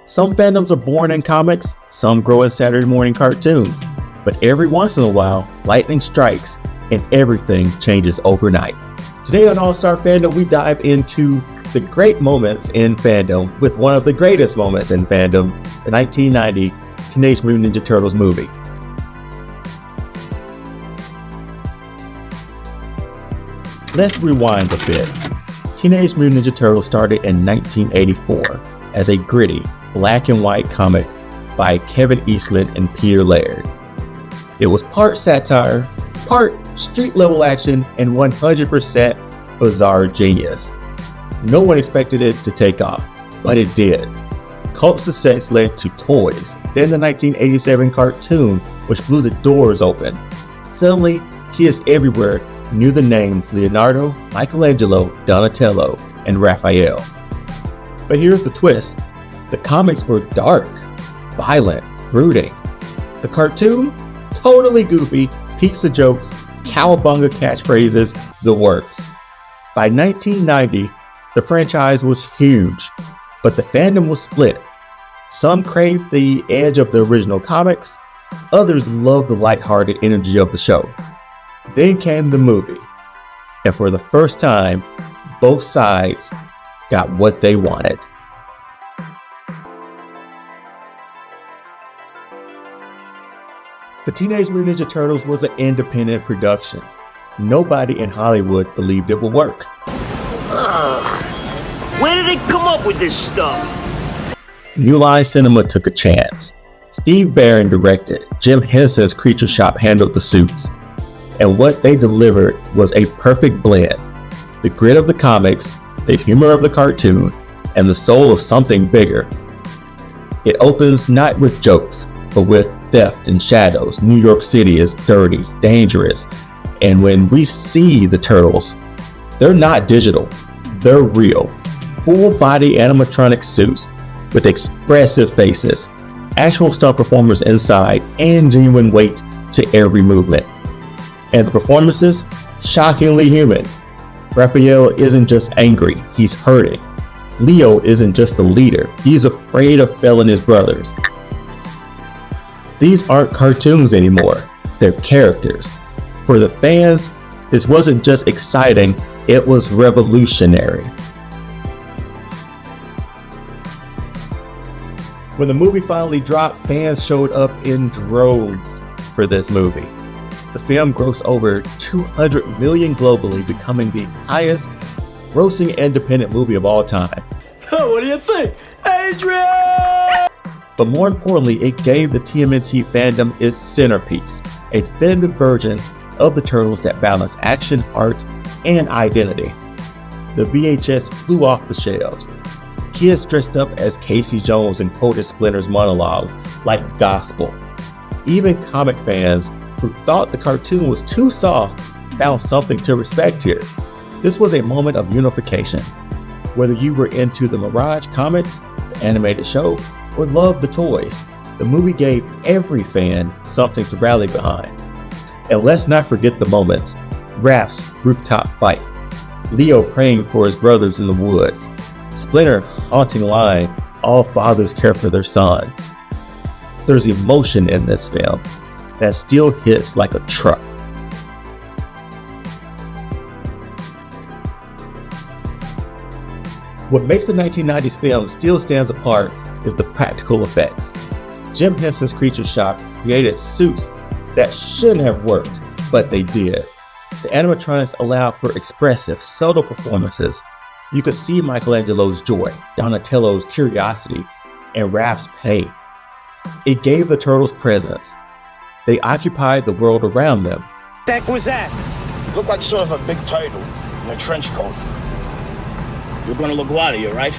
Some fandoms are born in comics, some grow in Saturday morning cartoons, but every once in a while, lightning strikes and everything changes overnight. Today on All-Star Fandom, we dive into the great moments in fandom with one of the greatest moments in fandom, the 1990 Teenage Mutant Ninja Turtles movie. Let's rewind a bit. Teenage Mutant Ninja Turtles started in 1984 as a gritty, black and white comic by Kevin Eastland and Peter Laird. It was part satire, part street-level action, and 100% bizarre genius. No one expected it to take off, but it did. Cult success led to toys, then the 1987 cartoon, which blew the doors open. Suddenly, kids everywhere knew the names Leonardo, Michelangelo, Donatello, and Raphael. But here's the twist. The comics were dark, violent, brooding. The cartoon? Totally goofy, pizza jokes, cowabunga catchphrases, the works. By 1990, the franchise was huge, but the fandom was split. Some craved the edge of the original comics, others loved the lighthearted energy of the show. Then came the movie, and for the first time, both sides got what they wanted. The Teenage Mutant Ninja Turtles was an independent production. Nobody in Hollywood believed it would work. Where did they come up with this stuff? New Line Cinema took a chance. Steve Barron directed. Jim Henson's Creature Shop handled the suits. And what they delivered was a perfect blend. The grit of the comics, the humor of the cartoon, and the soul of something bigger. It opens not with jokes, but with theft and shadows. New York City is dirty, dangerous, and when we see the turtles, they're not digital, they're real. Full-body animatronic suits with expressive faces, actual stunt performers inside, and genuine weight to every movement. And the performances? Shockingly human. Raphael isn't just angry, he's hurting. Leo isn't just the leader, he's afraid of failing his brothers. These aren't cartoons anymore, they're characters. For the fans, this wasn't just exciting, it was revolutionary. When the movie finally dropped, fans showed up in droves for this movie. The film grossed over $200 million globally, becoming the highest grossing independent movie of all time. What do you think, Adrian? But more importantly, it gave the TMNT fandom its centerpiece, a definitive version of the Turtles that balanced action, art, and identity. The VHS flew off the shelves. Kids dressed up as Casey Jones and quoted Splinter's monologues like gospel. Even comic fans who thought the cartoon was too soft found something to respect here. This was a moment of unification. Whether you were into the Mirage comics, the animated show, or loved the toys, the movie gave every fan something to rally behind. And let's not forget the moments. Raph's rooftop fight, Leo praying for his brothers in the woods, Splinter haunting line, all fathers care for their sons. There's emotion in this film that still hits like a truck. What makes the 1990s film still stands apart is the practical effects. Jim Henson's Creature Shop created suits that shouldn't have worked, but they did. The animatronics allowed for expressive, subtle performances. You could see Michelangelo's joy, Donatello's curiosity, and Raph's pain. It gave the turtles presence. They occupied the world around them. Heck was that? Looked like sort of a big turtle in a trench coat. You're gonna LaGuardia, right?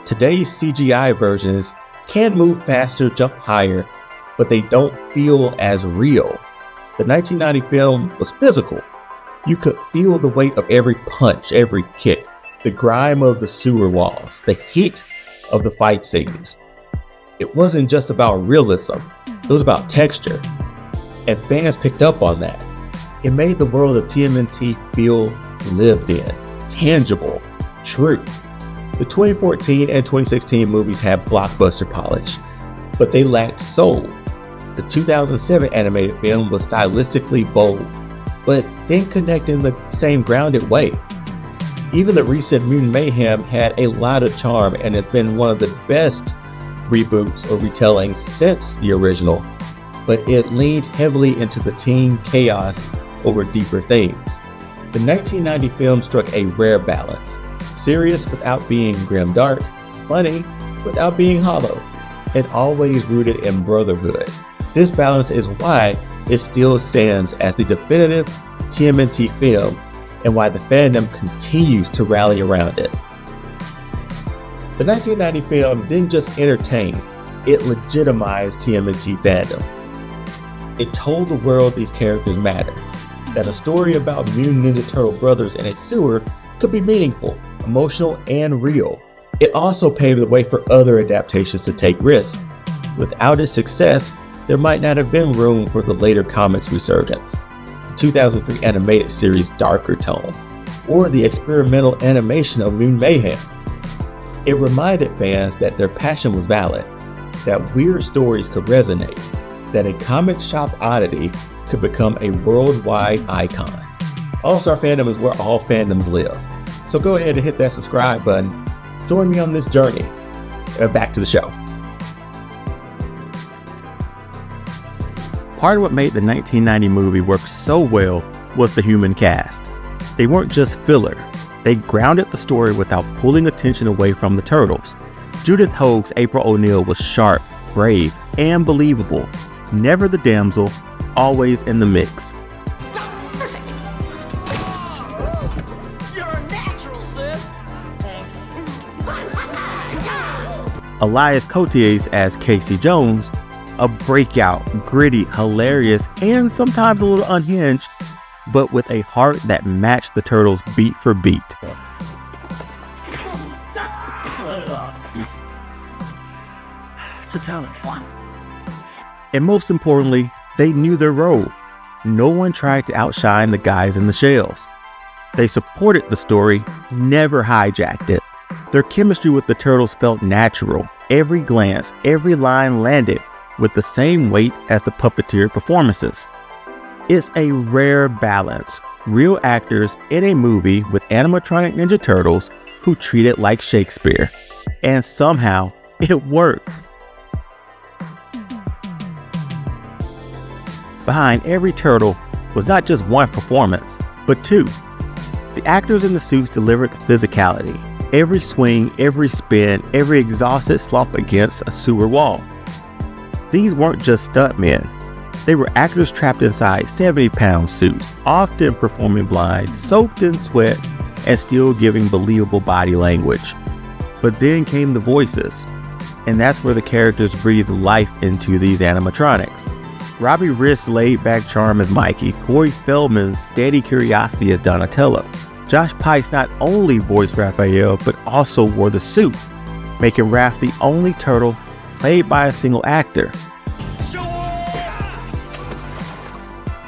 Today's CGI versions can move faster, jump higher, but they don't feel as real. The 1990 film was physical. You could feel the weight of every punch, every kick, the grime of the sewer walls, the heat of the fight scenes. It wasn't just about realism, it was about texture. And fans picked up on that. It made the world of TMNT feel lived in, tangible, true. The 2014 and 2016 movies have blockbuster polish, but they lacked soul. The 2007 animated film was stylistically bold, but didn't connect in the same grounded way. Even the recent Mutant Mayhem had a lot of charm and has been one of the best reboots or retellings since the original, but it leaned heavily into the teen chaos over deeper themes. The 1990 film struck a rare balance, serious without being grimdark, funny without being hollow, and always rooted in brotherhood. This balance is why it still stands as the definitive TMNT film and why the fandom continues to rally around it. The 1990 film didn't just entertain, it legitimized TMNT fandom. It told the world these characters matter, that a story about Mutant Ninja Turtle brothers in a sewer could be meaningful, emotional, and real. It also paved the way for other adaptations to take risks. Without its success, there might not have been room for the later comics resurgence, the 2003 animated series' darker tone, or the experimental animation of Mutant Mayhem. It reminded fans that their passion was valid, that weird stories could resonate, that a comic shop oddity could become a worldwide icon. All-Star Fandom is where all fandoms live. So go ahead and hit that subscribe button. Join me on this journey. Back to the show. Part of what made the 1990 movie work so well was the human cast. They weren't just filler. They grounded the story without pulling attention away from the Turtles. Judith Hoag's April O'Neil was sharp, brave, and believable. Never the damsel, always in the mix. You're a natural, sis. Thanks. Elias Koteas as Casey Jones, a breakout, gritty, hilarious, and sometimes a little unhinged, but with a heart that matched the Turtles beat for beat. It's a talent. And most importantly, they knew their role. No one tried to outshine the guys in the shells. They supported the story, never hijacked it. Their chemistry with the Turtles felt natural. Every glance, every line landed with the same weight as the puppeteer performances. It's a rare balance. Real actors in a movie with animatronic Ninja Turtles who treat it like Shakespeare. And somehow, it works. Behind every turtle was not just one performance, but two. The actors in the suits delivered the physicality. Every swing, every spin, every exhausted slump against a sewer wall. These weren't just stuntmen. They were actors trapped inside 70-pound suits, often performing blind, soaked in sweat, and still giving believable body language. But then came the voices, and that's where the characters breathed life into these animatronics. Robbie Rist's laid-back charm as Mikey, Corey Feldman's steady curiosity as Donatello. Josh Pike's not only voiced Raphael, but also wore the suit, making Raph the only turtle played by a single actor.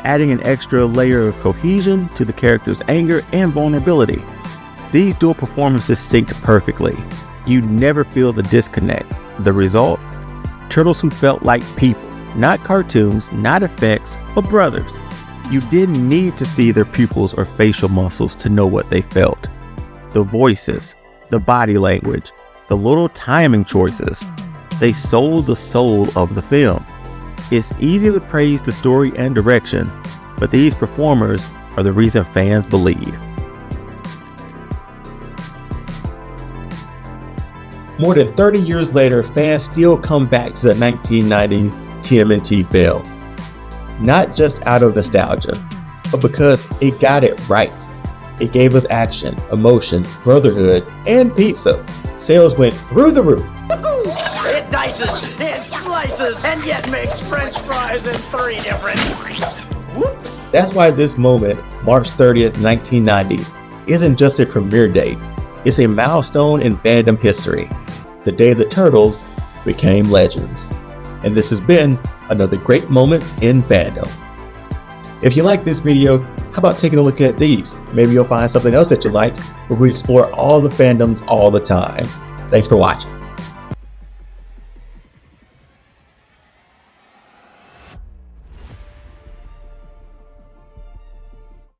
Adding an extra layer of cohesion to the character's anger and vulnerability. These dual performances synced perfectly. You never feel the disconnect. The result? Turtles who felt like people. Not cartoons, not effects, but brothers. You didn't need to see their pupils or facial muscles to know what they felt. The voices, the body language, the little timing choices, they sold the soul of the film. It's easy to praise the story and direction, but these performers are the reason fans believe. More than 30 years later, fans still come back to the 1990s TMNT film. Not just out of nostalgia, but because it got it right. It gave us action, emotion, brotherhood, and pizza. Sales went through the roof. It dices, it slices, and yet makes French fries in 3 different. Whoops. That's why this moment, March 30th, 1990, isn't just a premiere date. It's a milestone in fandom history. The day the Turtles became legends. And this has been another great moment in fandom. If you like this video, how about taking a look at these? Maybe you'll find something else that you like, where we explore all the fandoms all the time. Thanks for watching.